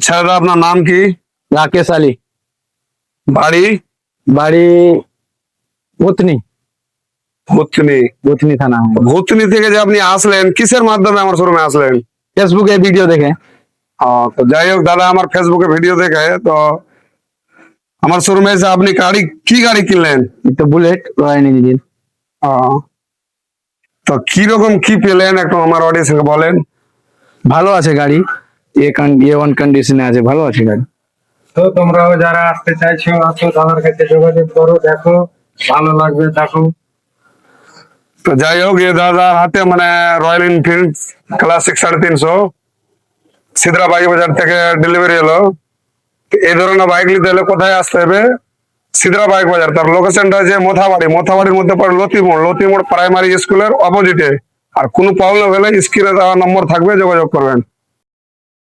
ছেলেদা আপনার নাম কি? রাকেশ আলী। বাড়ি? বাড়ি ভূতনি। ভূতনি। ভূতনি থানা। ভূতনি থেকে যে আপনি আসলেন কিসের মাধ্যমে আমার শোরুমে আসলেন? ফেসবুকে ভিডিও দেখে। তো যাই হোক দাদা, আমার ফেসবুকে ভিডিও দেখে তো আমার শোরুমে এসে আপনি কি গাড়ি কিনলেন? একটা বুলেট রয়্যাল এনফিল্ড। তো কিরকম কি পেলেন একটু আমার অডিয়েন্সকে বলেন। ভালো আছে গাড়ি, A1 কন্ডিশনে আছে, ভালো আছে গাড়ি। তো তোমরাও যারা আসতে চাইছো আসো, দাদার কাছে যোগাযোগ করো, দেখো ভালো লাগবে দেখো। তো যাই হোক দাদা হাতে মানে রয়্যাল এনফিল্ড ক্লাসিক 350 সিদ্রা বাইক বাজার থেকে ডেলিভারি এলো। এই ধরনের বাইক নিতে হলে কোথায় আসতে হবে? সিদ্রা বাইক বাজার। তার লোকেশনটা হচ্ছে মোথাবাড়ির মধ্যে পড়ে লতিমোড় প্রাইমারি স্কুলের অপোজিটে। আর কোনো প্রবলেম হলে স্ক্রিনে দেওয়া নম্বর থাকবে, যোগাযোগ করবেন।